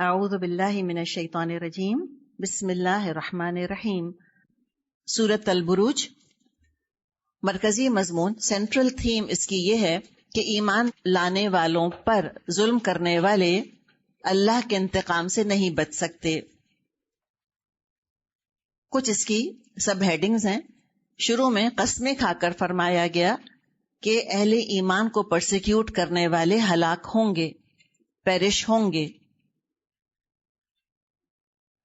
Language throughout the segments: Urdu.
اعوذ باللہ من الشیطان الرجیم بسم اللہ الرحمن الرحیم۔ سورۃ البروج، مرکزی مضمون، سینٹرل تھیم اس کی یہ ہے کہ ایمان لانے والوں پر ظلم کرنے والے اللہ کے انتقام سے نہیں بچ سکتے۔ کچھ اس کی سب ہیڈنگز ہیں۔ شروع میں قسمیں کھا کر فرمایا گیا کہ اہل ایمان کو پرسیکیوٹ کرنے والے ہلاک ہوں گے، پیرش ہوں گے۔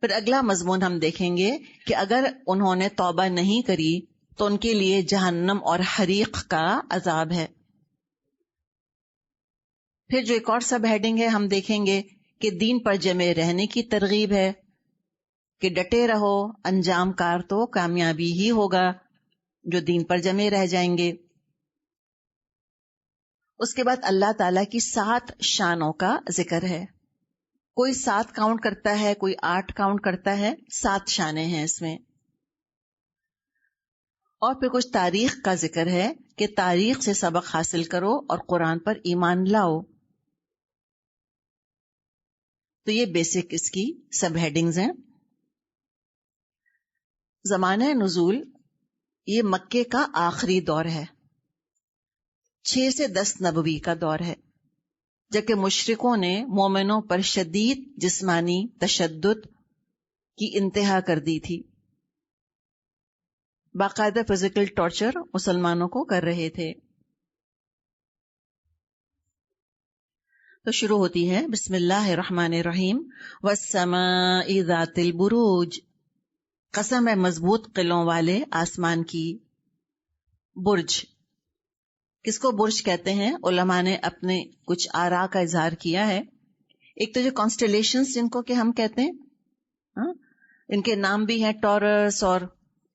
پھر اگلا مضمون ہم دیکھیں گے کہ اگر انہوں نے توبہ نہیں کری تو ان کے لیے جہنم اور حریق کا عذاب ہے۔ پھر جو ایک اور سب ہیڈنگ ہے ہم دیکھیں گے کہ دین پر جمے رہنے کی ترغیب ہے، کہ ڈٹے رہو، انجام کار تو کامیابی ہی ہوگا جو دین پر جمے رہ جائیں گے۔ اس کے بعد اللہ تعالیٰ کی 7 شانوں کا ذکر ہے۔ کوئی 7 کاؤنٹ کرتا ہے، کوئی 8 کاؤنٹ کرتا ہے، 7 شانیں ہیں اس میں۔ اور پھر کچھ تاریخ کا ذکر ہے کہ تاریخ سے سبق حاصل کرو اور قرآن پر ایمان لاؤ۔ تو یہ بیسک اس کی سب ہیڈنگز ہیں۔ زمانہ نزول، یہ مکے کا آخری دور ہے، 6 سے 10 نبوی کا دور ہے، جبکہ مشرکوں نے مومنوں پر شدید جسمانی تشدد کی انتہا کر دی تھی، باقاعدہ فزیکل ٹارچر مسلمانوں کو کر رہے تھے۔ تو شروع ہوتی ہے بسم اللہ الرحمن الرحیم، والسماء ذات البروج، قسم ہے مضبوط قلعوں والے آسمان کی۔ برج، کس کو برج کہتے ہیں؟ علماء نے اپنے کچھ آراء کا اظہار کیا ہے۔ ایک تو جو کانسٹیلیشنز جن کو کہ ہم کہتے ہیں، ان کے نام بھی ہیں، ٹورس اور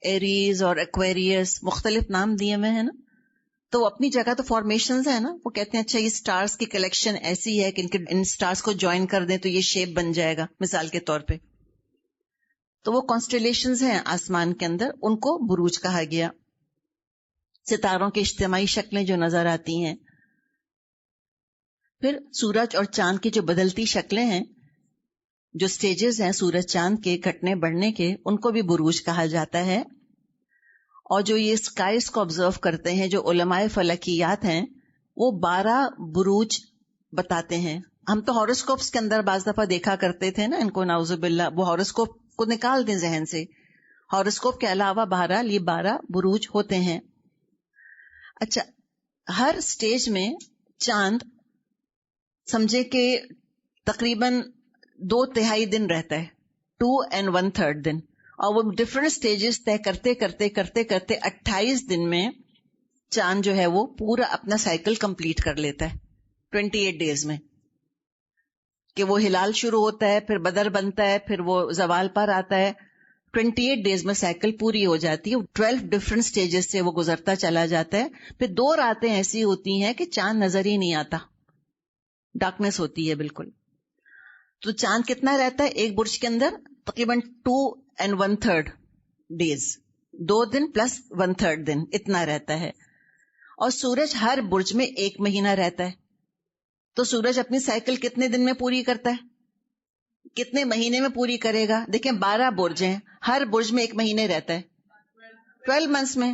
ایریز اور ایکویریس، مختلف نام دیے ہوئے ہیں نا۔ تو وہ اپنی جگہ تو فارمیشنز ہیں نا، وہ کہتے ہیں اچھا یہ سٹارز کی کلیکشن ایسی ہے کہ ان سٹارز کو جوائن کر دیں تو یہ شیپ بن جائے گا، مثال کے طور پہ۔ تو وہ کانسٹیلیشنز ہیں آسمان کے اندر، ان کو بروج کہا گیا۔ ستاروں کی اجتماعی شکلیں جو نظر آتی ہیں۔ پھر سورج اور چاند کی جو بدلتی شکلیں ہیں، جو سٹیجز ہیں سورج چاند کے گھٹنے بڑھنے کے، ان کو بھی بروج کہا جاتا ہے۔ اور جو یہ اسکائز کو آبزرو کرتے ہیں، جو علماء فلکیات ہیں، وہ 12 بروج بتاتے ہیں۔ ہم تو ہاروسکوپس کے اندر بعض دفعہ دیکھا کرتے تھے نا ان کو، نعوذ باللہ، وہ ہاروسکوپ کو نکال دیں ذہن سے۔ ہاروسکوپ کے علاوہ بہرحال یہ 12 بروج ہوتے ہیں۔ اچھا، ہر سٹیج میں چاند سمجھے کہ تقریباً 2/3 دن رہتا ہے، 2 and 1/3 دن، اور وہ ڈفرنٹ سٹیجز طے کرتے کرتے کرتے کرتے 28 دن میں چاند جو ہے وہ پورا اپنا سائیکل کمپلیٹ کر لیتا ہے، 28 ڈیز میں، کہ وہ ہلال شروع ہوتا ہے، پھر بدر بنتا ہے، پھر وہ زوال پر آتا ہے، 28 ڈیز میں سائیکل پوری ہو جاتی ہے۔ 12 ڈفرنٹ سٹیجز سے وہ گزرتا چلا جاتا ہے۔ پھر 2 راتیں ایسی ہوتی ہیں کہ چاند نظر ہی نہیں آتا، ڈارکنیس ہوتی ہے بالکل۔ تو چاند کتنا رہتا ہے ایک برج کے اندر؟ تقریباً 2 and 1/3 ڈیز، 2 دن پلس 1/3 دن، اتنا رہتا ہے۔ اور سورج ہر برج میں 1 مہینہ رہتا ہے۔ تو سورج اپنی سائیکل کتنے دن میں پوری کرتا ہے؟ کتنے مہینے میں پوری کرے گا؟ دیکھیں 12 برج ہیں، ہر برج میں 1 مہینے رہتا ہے، 12 منتھس میں۔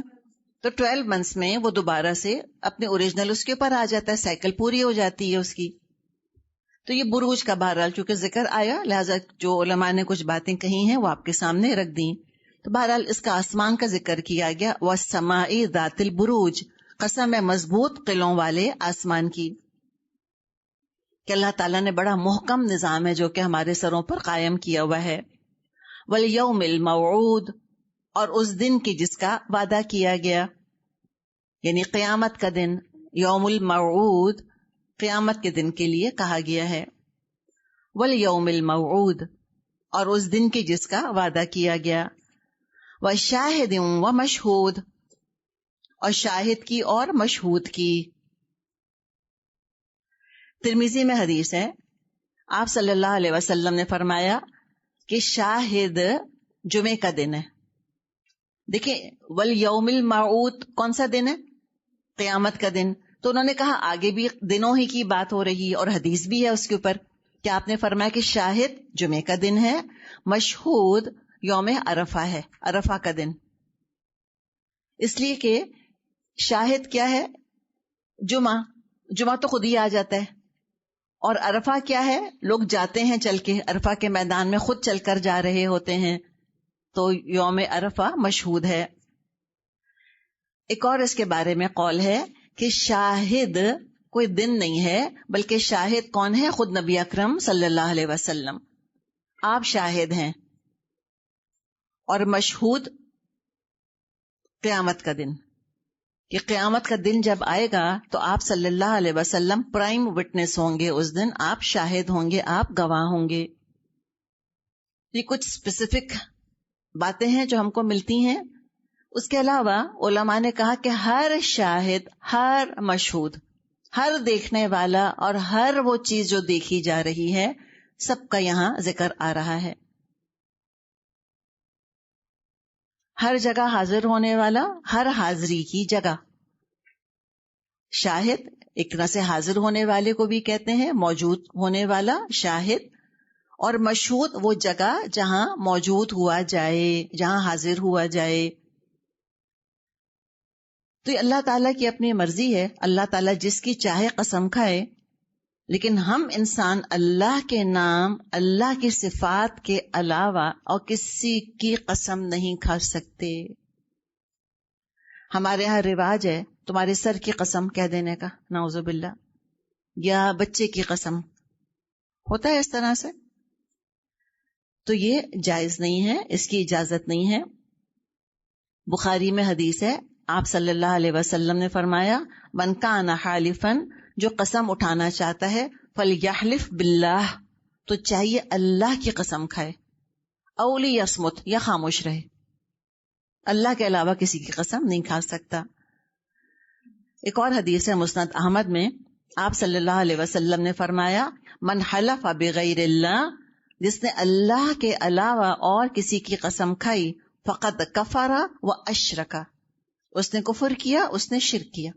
تو 12 منتھس میں وہ دوبارہ سے اپنے اوریجنل اس کے اوپر آ جاتا ہے، سائیکل پوری ہو جاتی ہے اس کی۔ تو یہ بروج کا بہرحال چونکہ ذکر آیا، لہٰذا جو علماء نے کچھ باتیں کہی ہیں وہ آپ کے سامنے رکھ دیں۔ تو بہرحال اس کا آسمان کا ذکر کیا گیا، وَالسَّمَاءِ ذَاتِ الْبُرُوجِ، قسم ہے مضبوط قلعوں والے آسمان کی، کہ اللہ تعالیٰ نے بڑا محکم نظام ہے جو کہ ہمارے سروں پر قائم کیا ہوا ہے۔ وَالْيَوْمِ الْمَوْعُودِ، اور اس دن کی جس کا وعدہ کیا گیا، یعنی قیامت کا دن، یوم الموعود قیامت کے دن کے لیے کہا گیا ہے۔ وَالْيَوْمِ الْمَوْعُودِ، اور اس دن کی جس کا وعدہ کیا گیا۔ وَشَاهِدٍ وَمَشْهُودٍ، اور شاہد کی اور مشہود کی۔ ترمذی میں حدیث ہے، آپ صلی اللہ علیہ وسلم نے فرمایا کہ شاہد جمعے کا دن ہے۔ دیکھیں والیوم الموعود کون سا دن ہے؟ قیامت کا دن۔ تو انہوں نے کہا آگے بھی دنوں ہی کی بات ہو رہی ہے اور حدیث بھی ہے اس کے اوپر، کیا آپ نے فرمایا کہ شاہد جمعے کا دن ہے، مشہود یوم عرفہ ہے، عرفہ کا دن. اس لیے کہ شاہد کیا ہے؟ جمعہ تو خود ہی آ جاتا ہے. اور عرفہ کیا ہے؟ لوگ جاتے ہیں چل کے، عرفہ کے میدان میں خود چل کر جا رہے ہوتے ہیں، تو یوم عرفہ مشہود ہے. ایک اور اس کے بارے میں قول ہے کہ شاہد کوئی دن نہیں ہے، بلکہ شاہد کون ہے؟ خود نبی اکرم صلی اللہ علیہ وسلم. آپ شاہد ہیں. اور مشہود قیامت کا دن، کہ قیامت کا دن جب آئے گا تو آپ صلی اللہ علیہ وسلم پرائم وٹنس ہوں گے. اس دن آپ شاہد ہوں گے، آپ گواہ ہوں گے. یہ کچھ اسپیسیفک باتیں ہیں جو ہم کو ملتی ہیں. اس کے علاوہ علماء نے کہا کہ ہر شاہد، ہر مشہود، ہر دیکھنے والا اور ہر وہ چیز جو دیکھی جا رہی ہے، سب کا یہاں ذکر آ رہا ہے. ہر جگہ حاضر ہونے والا، ہر حاضری کی جگہ. شاہد ایک طرح سے حاضر ہونے والے کو بھی کہتے ہیں، موجود ہونے والا شاہد. اور مشہود وہ جگہ جہاں موجود ہوا جائے، جہاں حاضر ہوا جائے. تو یہ اللہ تعالیٰ کی اپنی مرضی ہے، اللہ تعالیٰ جس کی چاہے قسم کھائے. لیکن ہم انسان اللہ کے نام، اللہ کی صفات کے علاوہ اور کسی کی قسم نہیں کھا سکتے. ہمارے ہاں رواج ہے تمہارے سر کی قسم کہہ دینے کا، نعوذ باللہ، یا بچے کی قسم. ہوتا ہے اس طرح سے. تو یہ جائز نہیں ہے، اس کی اجازت نہیں ہے. بخاری میں حدیث ہے، آپ صلی اللہ علیہ وسلم نے فرمایا، من کان حالفا، جو قسم اٹھانا چاہتا ہے، فلیحلف باللہ، تو چاہیے اللہ کی قسم کھائے، او لیصمت، یا خاموش رہے. اللہ کے علاوہ کسی کی قسم نہیں کھا سکتا. ایک اور حدیث ہے مسند احمد میں، آپ صلی اللہ علیہ وسلم نے فرمایا، من حلف بغیر اللہ، جس نے اللہ کے علاوہ اور کسی کی قسم کھائی، فقد کفر و اشرک، اس نے کفر کیا، اس نے شرک کیا.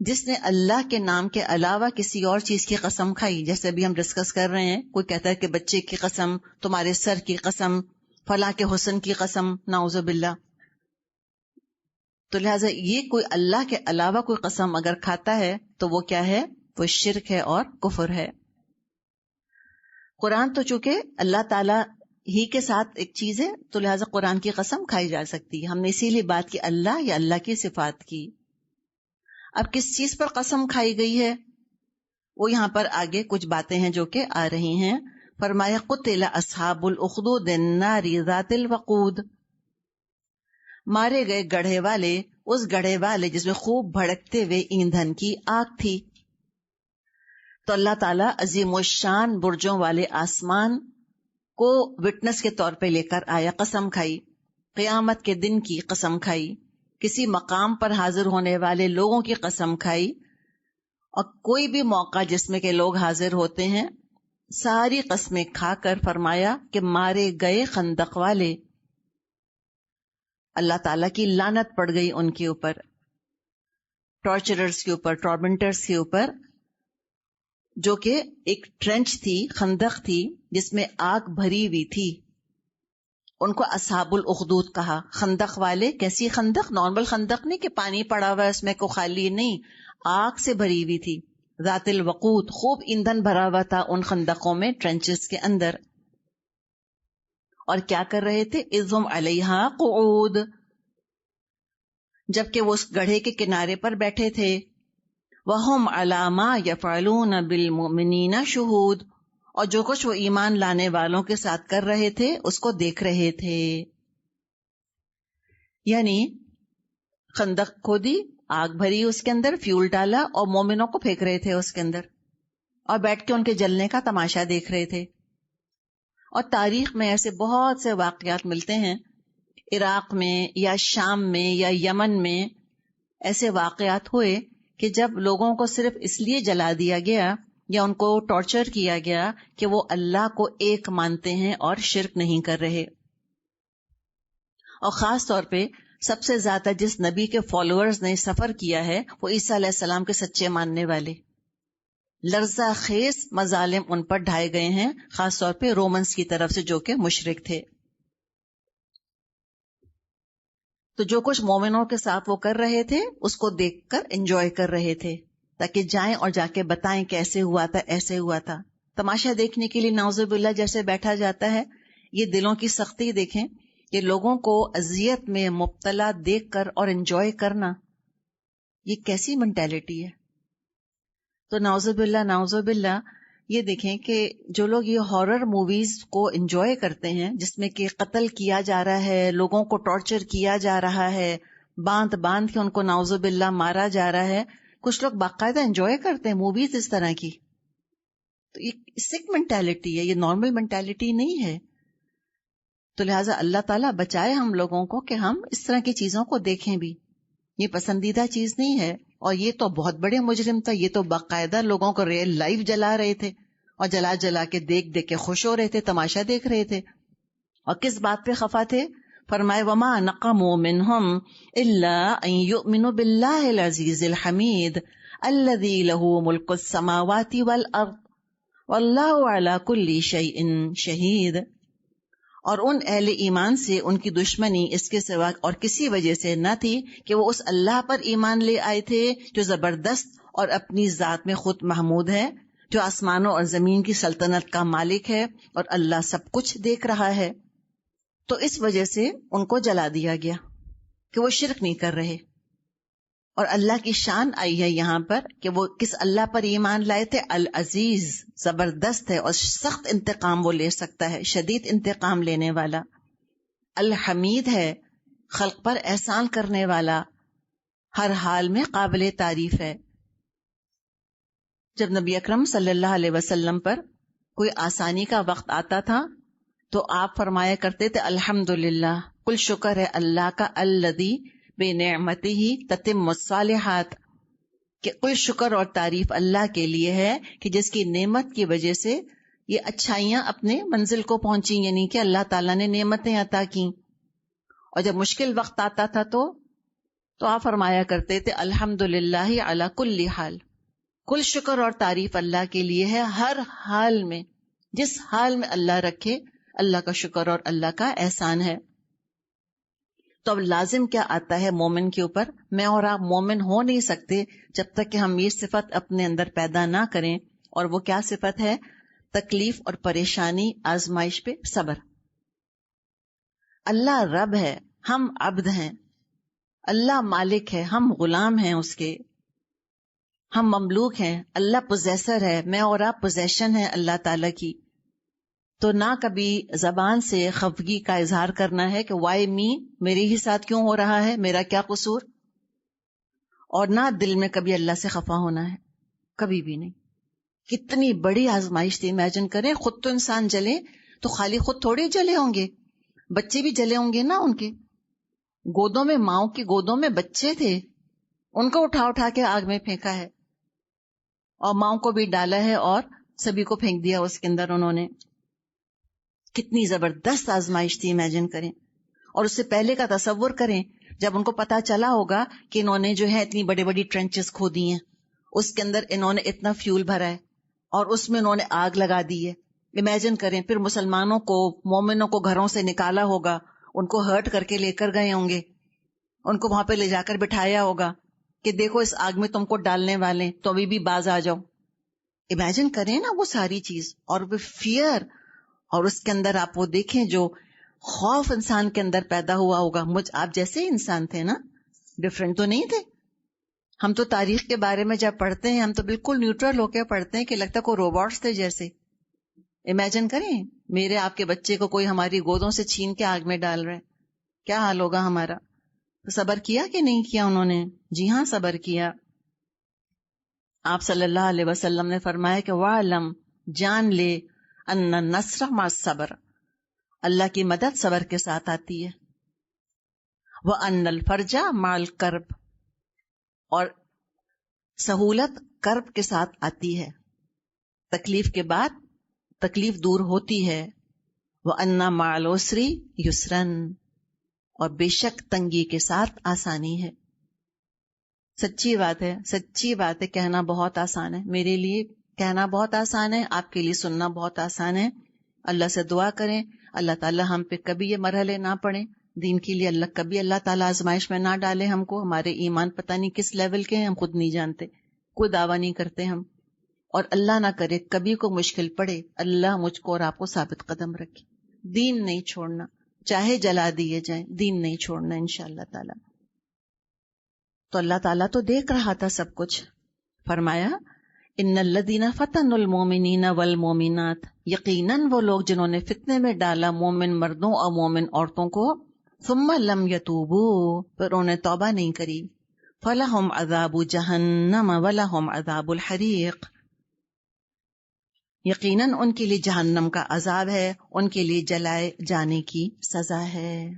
جس نے اللہ کے نام کے علاوہ کسی اور چیز کی قسم کھائی، جیسے ابھی ہم ڈسکس کر رہے ہیں، کوئی کہتا ہے کہ بچے کی قسم، تمہارے سر کی قسم، فلاں کے حسن کی قسم، نعوذ باللہ. تو لہٰذا یہ کوئی اللہ کے علاوہ کوئی قسم اگر کھاتا ہے تو وہ کیا ہے؟ وہ شرک ہے اور کفر ہے. قرآن تو چونکہ اللہ تعالیٰ ہی کے ساتھ ایک چیز ہے، تو لہٰذا قرآن کی قسم کھائی جا سکتی ہے. ہم نے اسی لیے بات کی اللہ یا اللہ کی صفات کی. اب کس چیز پر قسم کھائی گئی ہے، وہ یہاں پر آگے کچھ باتیں ہیں جو کہ آ رہی ہیں. فرمایا، قتل اصحاب الاخدود النار ذات الوقود، مارے گئے گڑھے والے، اس گڑھے والے جس میں خوب بھڑکتے ہوئے ایندھن کی آگ تھی. تو اللہ تعالیٰ عظیم الشان برجوں والے آسمان کو وٹنس کے طور پہ لے کر آیا، قسم کھائی، قیامت کے دن کی قسم کھائی، کسی مقام پر حاضر ہونے والے لوگوں کی قسم کھائی، اور کوئی بھی موقع جس میں کہ لوگ حاضر ہوتے ہیں، ساری قسمیں کھا کر فرمایا کہ مارے گئے خندق والے، اللہ تعالیٰ کی لعنت پڑ گئی ان کے اوپر، ٹارچررز کے اوپر، ٹارمنٹرز کے اوپر، جو کہ ایک ٹرنچ تھی، خندق تھی جس میں آگ بھری ہوئی تھی. ان کو اصحاب الاخدود کہا. خندق والے، کیسی خندق؟ نارمل خندق نہیں کہ پانی پڑا ہوا ہے اس میں کو خالی، نہیں، آگ سے بھری ہوئی تھی. ذات الوقود، خوب ایندھن بھرا ہوا تھا ان خندقوں میں، ٹرنچز کے اندر. اور کیا کر رہے تھے؟ اذ ہم علیہا قعود، جبکہ وہ اس گڑھے کے کنارے پر بیٹھے تھے. وَهُمْ عَلَى مَا يَفْعَلُونَ بِالْمُؤْمِنِينَ شُهُودٌ، اور جو کچھ وہ ایمان لانے والوں کے ساتھ کر رہے تھے اس کو دیکھ رہے تھے. یعنی خندق کھودی، آگ بھری اس کے اندر، فیول ڈالا، اور مومنوں کو پھینک رہے تھے اس کے اندر، اور بیٹھ کے ان کے جلنے کا تماشا دیکھ رہے تھے. اور تاریخ میں ایسے بہت سے واقعات ملتے ہیں، عراق میں یا شام میں یا یمن میں ایسے واقعات ہوئے کہ جب لوگوں کو صرف اس لیے جلا دیا گیا یا ان کو ٹارچر کیا گیا کہ وہ اللہ کو ایک مانتے ہیں اور شرک نہیں کر رہے. اور خاص طور پہ سب سے زیادہ جس نبی کے فالوورز نے سفر کیا ہے وہ عیسیٰ علیہ السلام کے سچے ماننے والے. لرزہ خیز مظالم ان پر ڈھائے گئے ہیں، خاص طور پہ رومنز کی طرف سے جو کہ مشرک تھے. تو جو کچھ مومنوں کے ساتھ وہ کر رہے تھے اس کو دیکھ کر انجوائے کر رہے تھے، تاکہ جائیں اور جا کے بتائیں کیسے ہوا تھا، ایسے ہوا تھا. تماشا دیکھنے کے لیے نعوذ باللہ جیسے بیٹھا جاتا ہے، یہ دلوں کی سختی دیکھیں کہ لوگوں کو اذیت میں مبتلا دیکھ کر اور انجوائے کرنا، یہ کیسی مینٹیلٹی ہے. تو نعوذ باللہ یہ دیکھیں کہ جو لوگ یہ ہارر موویز کو انجوائے کرتے ہیں جس میں کہ قتل کیا جا رہا ہے، لوگوں کو ٹارچر کیا جا رہا ہے، باندھ باندھ کے ان کو نعوذ باللہ مارا جا رہا ہے، کچھ لوگ باقاعدہ انجوائے کرتے ہیں موویز اس طرح کی. تو یہ سک مینٹیلٹی ہے، یہ نارمل مینٹیلٹی نہیں ہے. تو لہٰذا اللہ تعالیٰ بچائے ہم لوگوں کو کہ ہم اس طرح کی چیزوں کو دیکھیں بھی. یہ پسندیدہ چیز نہیں ہے. اور یہ تو بہت بڑے مجرم تھا، یہ تو باقاعدہ لوگوں کو ریئل لائف جلا رہے تھے اور جلا جلا کے دیکھ دیکھ کے خوش ہو رہے تھے، تماشا دیکھ رہے تھے. اور کس بات پہ خفا تھے؟ فرمائے وما نقموا منہم الا ان یؤمنوا باللہ العزیز الحمید الذی لہ ملک السماوات والارض واللہ علی کل شیء شہید. اور ان اہل ایمان سے ان کی دشمنی اس کے سوا اور کسی وجہ سے نہ تھی کہ وہ اس اللہ پر ایمان لے آئے تھے جو زبردست اور اپنی ذات میں خود محمود ہے، جو آسمانوں اور زمین کی سلطنت کا مالک ہے اور اللہ سب کچھ دیکھ رہا ہے. تو اس وجہ سے ان کو جلا دیا گیا کہ وہ شرک نہیں کر رہے. اور اللہ کی شان آئی ہے یہاں پر کہ وہ کس اللہ پر ایمان لائے تھے؟ العزیز، زبردست ہے اور سخت انتقام وہ لے سکتا ہے، شدید انتقام لینے والا. الحمید ہے، خلق پر احسان کرنے والا، ہر حال میں قابل تعریف ہے. جب نبی اکرم صلی اللہ علیہ وسلم پر کوئی آسانی کا وقت آتا تھا تو آپ فرمایا کرتے تھے الحمدللہ، کل شکر ہے اللہ کا، الذی بنعمتہ تتم الصالحات، کہ کل شکر اور تعریف اللہ کے لیے ہے کہ جس کی نعمت کی وجہ سے یہ اچھائیاں اپنے منزل کو پہنچی، یعنی کہ اللہ تعالیٰ نے نعمتیں عطا کی. اور جب مشکل وقت آتا تھا تو آپ فرمایا کرتے تھے الحمدللہ علی کل حال، کل شکر اور تعریف اللہ کے لیے ہے ہر حال میں، جس حال میں اللہ رکھے اللہ کا شکر اور اللہ کا احسان ہے. تو اب لازم کیا آتا ہے مومن کے اوپر؟ میں اور آپ مومن ہو نہیں سکتے جب تک کہ ہم یہ صفت اپنے اندر پیدا نہ کریں. اور وہ کیا صفت ہے؟ تکلیف اور پریشانی، آزمائش پہ صبر. اللہ رب ہے، ہم عبد ہیں. اللہ مالک ہے، ہم غلام ہیں اس کے، ہم مملوک ہیں. اللہ پوزیسر ہے، میں اور آپ پوزیشن ہے اللہ تعالی کی. تو نہ کبھی زبان سے خفگی کا اظہار کرنا ہے کہ وائی می، میرے ہی ساتھ کیوں ہو رہا ہے، میرا کیا قصور. اور نہ دل میں کبھی اللہ سے خفا ہونا ہے، کبھی بھی نہیں. کتنی بڑی آزمائش تھی. امیجن کریں خود تو انسان جلے تو خالی خود تھوڑے جلے ہوں گے، بچے بھی جلے ہوں گے نا. ان کے گودوں میں، ماؤں کی گودوں میں بچے تھے، ان کو اٹھا اٹھا کے آگ میں پھینکا ہے اور ماؤں کو بھی ڈالا ہے اور سبھی کو پھینک دیا اس کے اندر انہوں نے. کتنی زبردست آزمائش تھی، امیجن کریں. اور اس سے پہلے کا تصور کریں جب ان کو پتا چلا ہوگا کہ انہوں نے جو ہے اتنی بڑی بڑی ٹرنچز کھو دی ہیں، اس کے اندر انہوں نے اتنا فیول بھرا ہے اور اس میں انہوں نے آگ لگا دی ہے. امیجن کریں پھر مسلمانوں کو، مومنوں کو گھروں سے نکالا ہوگا، ان کو ہرٹ کر کے لے کر گئے ہوں گے، ان کو وہاں پہ لے جا کر بٹھایا ہوگا کہ دیکھو اس آگ میں تم کو ڈالنے والے، تو ابھی بھی باز آ جاؤ. امیجن کریں نا وہ ساری چیز، اور وہ فیئر. اور اس کے اندر آپ وہ دیکھیں جو خوف انسان کے اندر پیدا ہوا ہوگا. آپ جیسے ہی انسان تھے نا، ڈفرینٹ تو نہیں تھے. ہم تو تاریخ کے بارے میں جب پڑھتے ہیں ہم تو بالکل نیوٹرل ہو کے پڑھتے ہیں کہ لگتا ہے کوئی روبوٹس تھے جیسے. امیجن کریں میرے آپ کے بچے کو کوئی ہماری گودوں سے چھین کے آگ میں ڈال رہے، کیا حال ہوگا ہمارا. تو صبر کیا کہ نہیں کیا انہوں نے؟ جی ہاں، صبر کیا. آپ صلی اللہ علیہ وسلم نے فرمایا کہ وَعْلَمْ، جان لے، ان النصر مع الصبر، اللہ کی مدد صبر کے ساتھ آتی ہے. وَأَنَّ الْفَرْجَ مع الْكَرْبِ، اور سہولت کرب کے ساتھ آتی ہے. تکلیف کے بعد تکلیف دور ہوتی ہے. وَأَنَّ مع الْعُسْرِ يُسْرًا، اور بے شک تنگی کے ساتھ آسانی ہے. سچی بات ہے، سچی بات ہے، کہنا بہت آسان ہے. میرے لیے کہنا بہت آسان ہے، آپ کے لیے سننا بہت آسان ہے. اللہ سے دعا کریں اللہ تعالیٰ ہم پہ کبھی یہ مرحلے نہ پڑیں دین کے لیے. کبھی اللہ تعالیٰ آزمائش میں نہ ڈالے ہم کو. ہمارے ایمان پتہ نہیں کس لیول کے ہیں، ہم خود نہیں جانتے، کوئی دعویٰ نہیں کرتے ہم. اور اللہ نہ کرے کبھی کو مشکل پڑے، اللہ مجھ کو اور آپ کو ثابت قدم رکھے. دین نہیں چھوڑنا، چاہے جلا دیے جائیں، دین نہیں چھوڑنا انشاءاللہ تعالیٰ. تو اللہ تعالیٰ تو دیکھ رہا تھا سب کچھ. فرمایا ان الذین فتنوا المؤمنین والمؤمنات، یقیناً وہ لوگ جنہوں نے فتنے میں ڈالا مومن مردوں اور مومن عورتوں کو، ثم لم یتوبوا، پھر انہوں نے توبہ نہیں کری، فلہم عذاب جہنم ولہم عذاب الحریق، یقیناً ان کے لیے جہنم کا عذاب ہے، ان کے لیے جلائے جانے کی سزا ہے.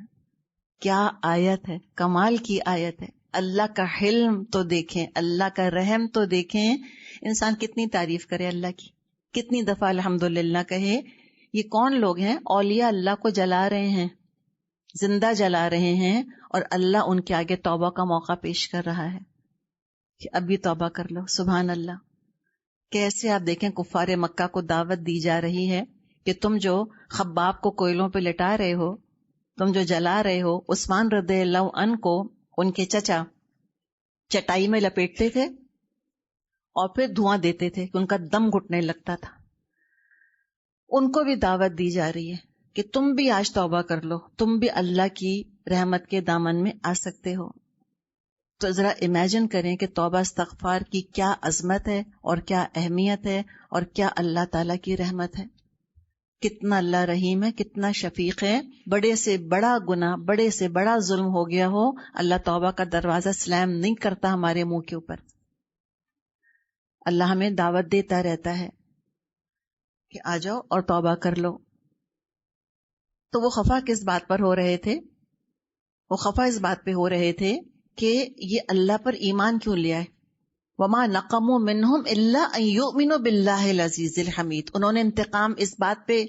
کیا آیت ہے، کمال کی آیت ہے. اللہ کا حلم تو دیکھیں، اللہ کا رحم تو دیکھیں. انسان کتنی تعریف کرے اللہ کی، کتنی دفعہ الحمدللہ کہے. یہ کون لوگ ہیں؟ اولیاء اللہ کو جلا رہے ہیں، زندہ جلا رہے ہیں، اور اللہ ان کے آگے توبہ کا موقع پیش کر رہا ہے کہ اب بھی توبہ کر لو. سبحان اللہ. کیسے آپ دیکھیں کفار مکہ کو دعوت دی جا رہی ہے کہ تم جو خباب کو کوئلوں پہ لٹا رہے ہو، تم جو جلا رہے ہو، عثمان رضی اللہ عنہ کو ان کے چچا چٹائی میں لپیٹتے تھے اور پھر دھواں دیتے تھے کہ ان کا دم گھٹنے لگتا تھا. ان کو بھی دعوت دی جا رہی ہے کہ تم بھی آج توبہ کر لو، تم بھی اللہ کی رحمت کے دامن میں آ سکتے ہو. تو ذرا امیجن کریں کہ توبہ استغفار کی کیا عظمت ہے اور کیا اہمیت ہے اور کیا اللہ تعالیٰ کی رحمت ہے. کتنا اللہ رحیم ہے، کتنا شفیق ہے. بڑے سے بڑا گناہ، بڑے سے بڑا ظلم ہو گیا ہو، اللہ توبہ کا دروازہ سلام نہیں کرتا ہمارے منہ کے اوپر. اللہ ہمیں دعوت دیتا رہتا ہے کہ آ جاؤ اور توبہ کر لو. تو وہ خفا کس بات پر ہو رہے تھے؟ وہ خفا اس بات پہ ہو رہے تھے کہ یہ اللہ پر ایمان کیوں لیا ہے. وما نقموا منہم الا ان یؤمنوا باللہ العزیز الحمید. انہوں نے انتقام اس بات پہ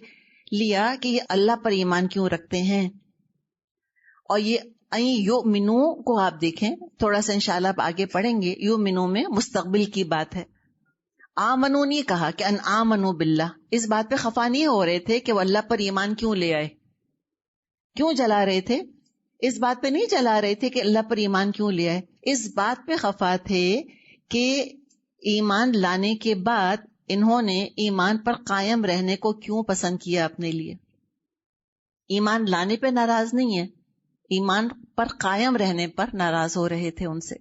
لیا کہ یہ اللہ پر ایمان کیوں رکھتے ہیں. اور یہ ان یؤمنوا کو آپ دیکھیں تھوڑا سا انشاءاللہ آپ آگے پڑھیں گے. یؤمنوا میں مستقبل کی بات ہے. آمنو نہیں کہا کہ ان آمنوا باللہ. اس بات پہ خفا نہیں ہو رہے تھے کہ وہ اللہ پر ایمان کیوں لے آئے، کیوں جلا رہے تھے. اس بات پہ نہیں جلا رہے تھے کہ اللہ پر ایمان کیوں لے آئے. اس بات پہ خفا تھے کہ ایمان لانے کے بعد انہوں نے ایمان پر قائم رہنے کو کیوں پسند کیا اپنے لیے. ایمان لانے پہ ناراض نہیں ہے، ایمان پر قائم رہنے پر ناراض ہو رہے تھے ان سے.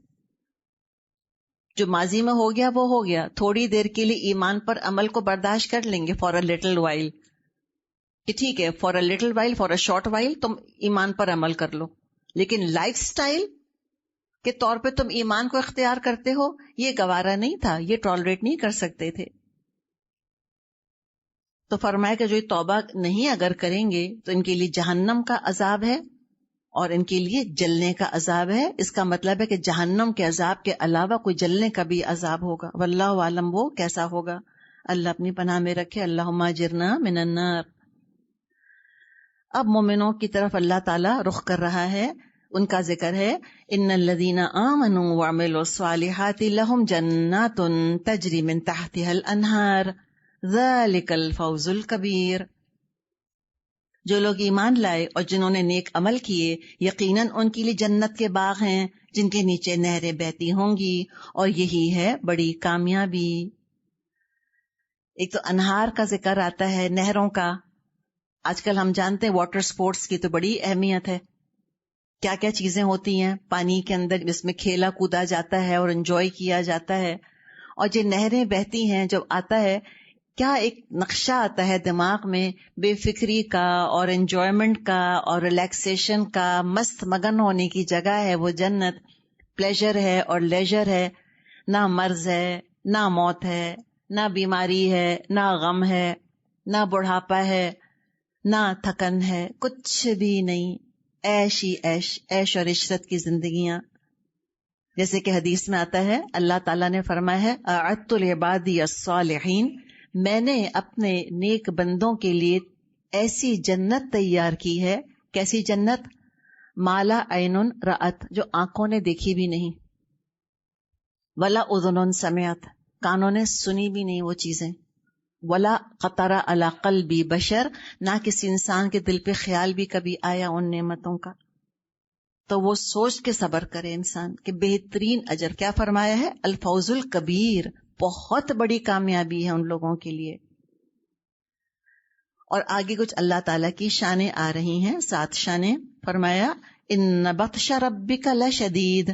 جو ماضی میں ہو گیا وہ ہو گیا. تھوڑی دیر کے لیے ایمان پر عمل کو برداشت کر لیں گے فار اے لٹل وائل، کہ ٹھیک ہے for a little while, for a short while تم ایمان پر عمل کر لو. لیکن لائف سٹائل کے طور پہ تم ایمان کو اختیار کرتے ہو، یہ گوارا نہیں تھا، یہ ٹالریٹ نہیں کر سکتے تھے. تو فرمایا کہ جو یہ توبہ نہیں اگر کریں گے تو ان کے لیے جہنم کا عذاب ہے اور ان کے لیے جلنے کا عذاب ہے. اس کا مطلب ہے کہ جہنم کے عذاب کے علاوہ کوئی جلنے کا بھی عذاب ہوگا. واللہ عالم وہ کیسا ہوگا. اللہ اپنی پناہ میں رکھے. اللہم اجرنا من النار. اب مومنوں کی طرف اللہ تعالیٰ رخ کر رہا ہے، ان کا ذکر ہے. ان الذین آمنوا وعملوا الصالحات لهم جنات تجری من تحتها الانہار ذلک الفوز الکبیر. جو لوگ ایمان لائے اور جنہوں نے نیک عمل کیے، یقیناً ان کے لیے جنت کے باغ ہیں جن کے نیچے نہریں بہتی ہوں گی، اور یہی ہے بڑی کامیابی. ایک تو انہار کا ذکر آتا ہے، نہروں کا. آج کل ہم جانتے ہیں واٹر سپورٹس کی تو بڑی اہمیت ہے. کیا کیا چیزیں ہوتی ہیں پانی کے اندر جس میں کھیلا کودا جاتا ہے اور انجوائے کیا جاتا ہے. اور جو نہریں بہتی ہیں جب آتا ہے، کیا ایک نقشہ آتا ہے دماغ میں بے فکری کا اور انجوائمنٹ کا اور ریلیکسیشن کا. مست مگن ہونے کی جگہ ہے وہ جنت. پلیجر ہے اور لیجر ہے. نہ مرض ہے، نہ موت ہے، نہ بیماری ہے، نہ غم ہے، نہ بڑھاپا ہے، نہ تھکن ہے، کچھ بھی نہیں. عیش ہی عیش، عیش اور عشرت کی زندگیاں. جیسے کہ حدیث میں آتا ہے اللہ تعالیٰ نے فرمایا ہے اعدت لعبادی الصالحین، میں نے اپنے نیک بندوں کے لیے ایسی جنت تیار کی ہے. کیسی جنت؟ مالا عین رأت، جو آنکھوں نے دیکھی بھی نہیں، ولا اذن سمعت، کانوں نے سنی بھی نہیں وہ چیزیں. ولا خطر علی قلب بشر، نہ کسی انسان کے دل پہ خیال بھی کبھی آیا ان نعمتوں کا. تو وہ سوچ کے صبر کرے انسان کہ بہترین اجر. کیا فرمایا ہے؟ الفوز الکبیر، بہت بڑی کامیابی ہے ان لوگوں کے لیے. اور آگے کچھ اللہ تعالیٰ کی شانیں آ رہی ہیں، 7 شانیں. فرمایا ان بطش ربک لشدید،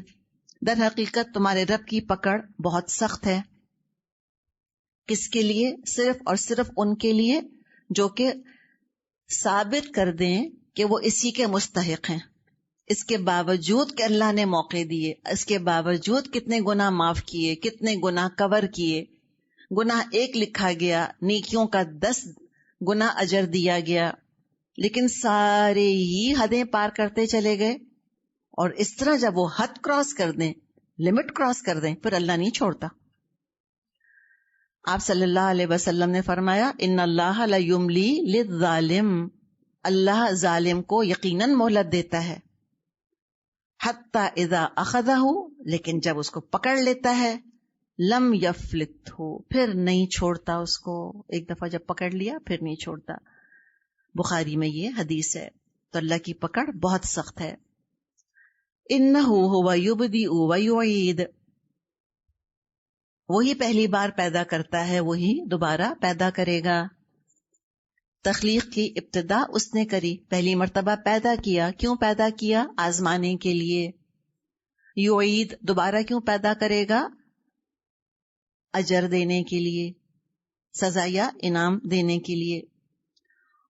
در حقیقت تمہارے رب کی پکڑ بہت سخت ہے. کس کے لیے؟ صرف اور صرف ان کے لیے جو کہ ثابت کر دیں کہ وہ اسی کے مستحق ہیں. اس کے باوجود کہ اللہ نے موقع دیے، اس کے باوجود کتنے گناہ معاف کیے، کتنے گناہ کور کیے، گناہ 1 لکھا گیا، نیکیوں کا 10 گناہ اجر دیا گیا، لیکن سارے ہی حدیں پار کرتے چلے گئے. اور اس طرح جب وہ حد کراس کر دیں، لمٹ کراس کر دیں، پھر اللہ نہیں چھوڑتا. آپ صلی اللہ علیہ وسلم نے فرمایا ان اللہ لیملی للظالم، اللہ ظالم کو یقیناً مہلت دیتا ہے. حتی اذا اخذہ، لیکن جب اس کو پکڑ لیتا ہے، لم یفلت ہو، پھر نہیں چھوڑتا اس کو. ایک دفعہ جب پکڑ لیا پھر نہیں چھوڑتا. بخاری میں یہ حدیث ہے. تو اللہ کی پکڑ بہت سخت ہے. انہ هو یبدئ ویعید، وہی پہلی بار پیدا کرتا ہے، وہی دوبارہ پیدا کرے گا. تخلیق کی ابتدا اس نے کری، پہلی مرتبہ پیدا کیا. کیوں پیدا کیا؟ آزمانے کے لیے. یعید، دوبارہ کیوں پیدا کرے گا؟ اجر دینے کے لیے، سزا یا انعام دینے کے لیے.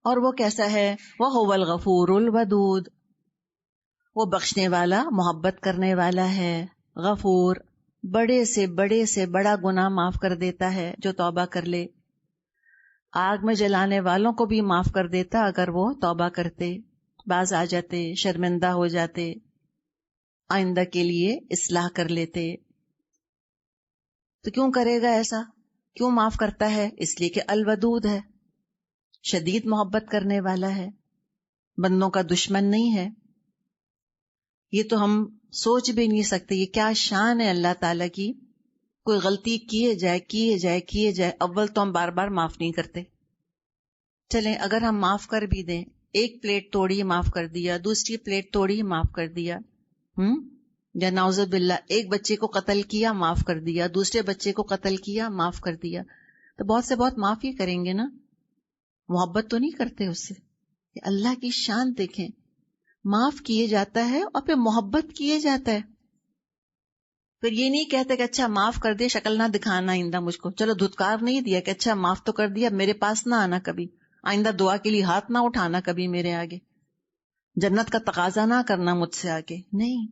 اور وہ کیسا ہے؟ وَهُوَ الْغَفُورُ الْوَدُودُ، وہ بخشنے والا، محبت کرنے والا ہے. غفور، بڑے سے بڑا گناہ معاف کر دیتا ہے جو توبہ کر لے. آگ میں جلانے والوں کو بھی معاف کر دیتا اگر وہ توبہ کرتے، باز آ جاتے، شرمندہ ہو جاتے، آئندہ کے لیے اصلاح کر لیتے. تو کیوں کرے گا ایسا؟ کیوں معاف کرتا ہے؟ اس لیے کہ الودود ہے، شدید محبت کرنے والا ہے، بندوں کا دشمن نہیں ہے. یہ تو ہم سوچ بھی نہیں سکتے. یہ کیا شان ہے اللہ تعالیٰ کی. کوئی غلطی کیے جائے، اول تو ہم بار بار معاف نہیں کرتے. چلیں اگر ہم معاف کر بھی دیں، 1 پلیٹ توڑی معاف کر دیا، دوسری پلیٹ توڑی معاف کر دیا، یا نعوذ باللہ 1 بچے کو قتل کیا معاف کر دیا، دوسرے بچے کو قتل کیا معاف کر دیا، تو بہت سے بہت معاف ہی کریں گے نا، محبت تو نہیں کرتے اس سے. اللہ کی شان دیکھیں، معاف کیے جاتا ہے اور پھر محبت کیے جاتا ہے. پھر یہ نہیں کہتے کہ اچھا معاف کر دے، شکل نہ دکھانا آئندہ مجھ کو. چلو دھتکار نہیں دیا کہ اچھا معاف تو کر دیا، میرے پاس نہ آنا کبھی، آئندہ دعا کے لیے ہاتھ نہ اٹھانا کبھی میرے آگے، جنت کا تقاضا نہ کرنا مجھ سے آگے. نہیں،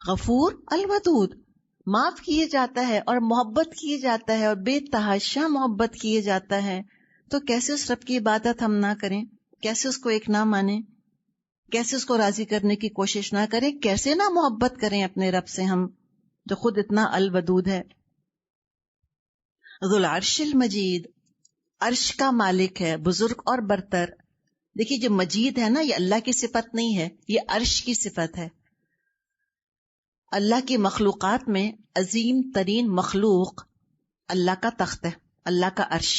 غفور الودود، معاف کیے جاتا ہے اور محبت کیے جاتا ہے اور بے تحاشا محبت کیے جاتا ہے. تو کیسے اس رب کی عبادت ہم نہ کریں؟ کیسے اس کو ایک نہ مانیں؟ کیسے اس کو راضی کرنے کی کوشش نہ کریں؟ کیسے نہ محبت کریں اپنے رب سے ہم جو خود اتنا الودود ہے. ذو العرش المجید، عرش کا مالک ہے، بزرگ اور برتر. دیکھیے جو مجید ہے نا، یہ اللہ کی صفت نہیں ہے، یہ عرش کی صفت ہے. اللہ کی مخلوقات میں عظیم ترین مخلوق اللہ کا تخت ہے، اللہ کا عرش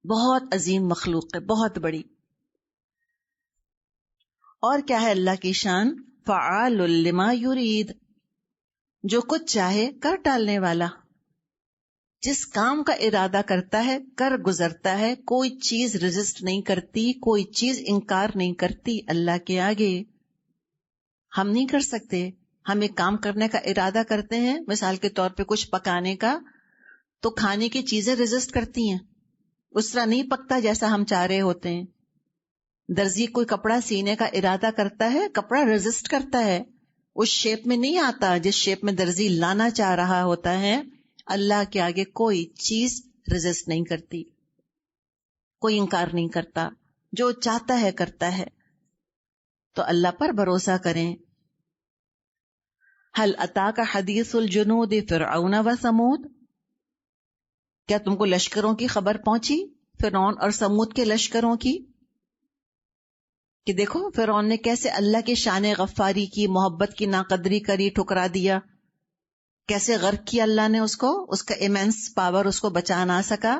بہت عظیم مخلوق ہے، بہت بڑی. اور کیا ہے اللہ کی شان؟ فعال لما یرید، جو کچھ چاہے کر ڈالنے والا، جس کام کا ارادہ کرتا ہے کر گزرتا ہے. کوئی چیز ریزسٹ نہیں کرتی، کوئی چیز انکار نہیں کرتی اللہ کے آگے. ہم نہیں کر سکتے. ہم ایک کام کرنے کا ارادہ کرتے ہیں، مثال کے طور پہ کچھ پکانے کا، تو کھانے کی چیزیں ریزسٹ کرتی ہیں، اس طرح نہیں پکتا جیسا ہم چاہ رہے ہوتے ہیں. درزی کوئی کپڑا سینے کا ارادہ کرتا ہے، کپڑا ریزسٹ کرتا ہے، اس شیپ میں نہیں آتا جس شیپ میں درزی لانا چاہ رہا ہوتا ہے. اللہ کے آگے کوئی چیز ریزسٹ نہیں کرتی، کوئی انکار نہیں کرتا، جو چاہتا ہے کرتا ہے. تو اللہ پر بھروسہ کریں. هل اتاک حدیث الجنود فرعون و ثمود، کیا تم کو لشکروں کی خبر پہنچی، فرعون اور سمود کے لشکروں کی، کہ دیکھو فرعون نے کیسے اللہ کی شان غفاری کی، محبت کی ناقدری کری، ٹھکرا دیا. کیسے غرق کیا اللہ نے اس کو، اس کا ایمنس پاور اس کو بچا نہ سکا.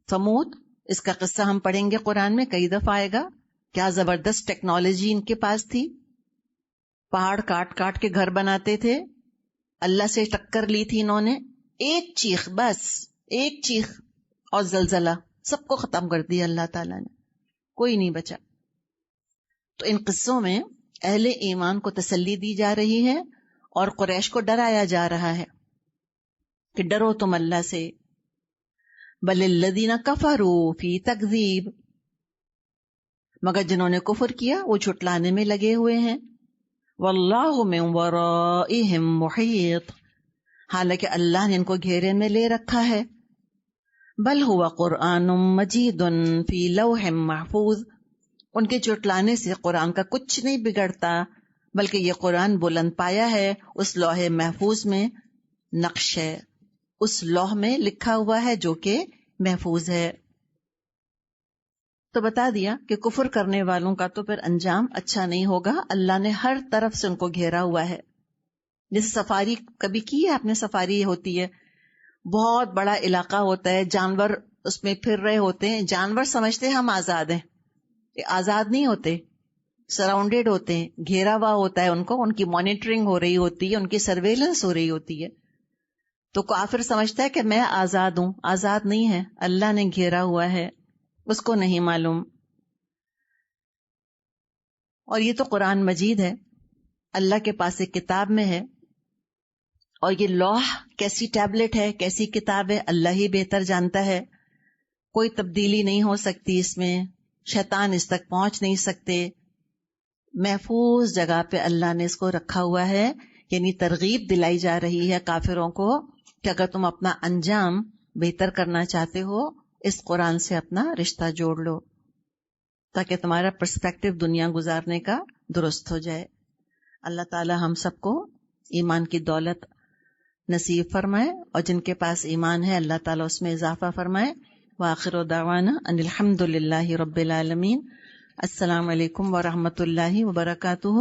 ثمود، اس کا قصہ ہم پڑھیں گے قرآن میں کئی دفعہ آئے گا. کیا زبردست ٹیکنالوجی ان کے پاس تھی، پہاڑ کاٹ کاٹ کے گھر بناتے تھے. اللہ سے ٹکر لی تھی انہوں نے، ایک چیخ، بس ایک چیخ اور زلزلہ سب کو ختم کر دیا اللہ تعالیٰ نے، کوئی نہیں بچا. تو ان قصوں میں اہل ایمان کو تسلی دی جا رہی ہے اور قریش کو ڈرایا جا رہا ہے کہ ڈرو تم اللہ سے. بل الذین کفروا فی تکذیب، مگر جنہوں نے کفر کیا وہ جھٹلانے میں لگے ہوئے ہیں. واللہ من ورائہم محیط، حالانکہ اللہ نے ان کو گھیرے میں لے رکھا ہے. بل ہوا قرآن مجید فی لوح محفوظ، ان کے جھٹلانے سے قرآن کا کچھ نہیں بگڑتا، بلکہ یہ قرآن بلند پایا ہے، اس لوح محفوظ میں نقش ہے، اس لوح میں لکھا ہوا ہے جو کہ محفوظ ہے. تو بتا دیا کہ کفر کرنے والوں کا تو پھر انجام اچھا نہیں ہوگا. اللہ نے ہر طرف سے ان کو گھیرا ہوا ہے. جیسے سفاری کبھی کی ہے آپ نے، سفاری ہوتی ہے، بہت بڑا علاقہ ہوتا ہے، جانور اس میں پھر رہے ہوتے ہیں، جانور سمجھتے ہیں ہم آزاد ہیں، آزاد نہیں ہوتے، سراؤنڈیڈ ہوتے ہیں، گھیرا ہوا ہوتا ہے ان کو، ان کی مانیٹرنگ ہو رہی ہوتی ہے، ان کی سرویلنس ہو رہی ہوتی ہے. تو کافر سمجھتا ہے کہ میں آزاد ہوں، آزاد نہیں ہے، اللہ نے گھیرا ہوا ہے، اس کو نہیں معلوم. اور یہ تو قرآن مجید ہے، اللہ کے پاس ایک کتاب میں ہے، اور یہ لوح کیسی ٹیبلٹ ہے، کیسی کتاب ہے، اللہ ہی بہتر جانتا ہے. کوئی تبدیلی نہیں ہو سکتی اس میں، شیطان اس تک پہنچ نہیں سکتے. محفوظ جگہ پہ اللہ نے اس کو رکھا ہوا ہے. یعنی ترغیب دلائی جا رہی ہے کافروں کو کہ اگر تم اپنا انجام بہتر کرنا چاہتے ہو، اس قرآن سے اپنا رشتہ جوڑ لو تاکہ تمہارا پرسپیکٹو دنیا گزارنے کا درست ہو جائے. اللہ تعالی ہم سب کو ایمان کی دولت نصیب فرمائے، اور جن کے پاس ایمان ہے اللہ تعالیٰ اس میں اضافہ فرمائے. وآخر دعوانا ان الحمد للہ رب العالمین. السلام علیکم ورحمۃ اللہ وبرکاتہ.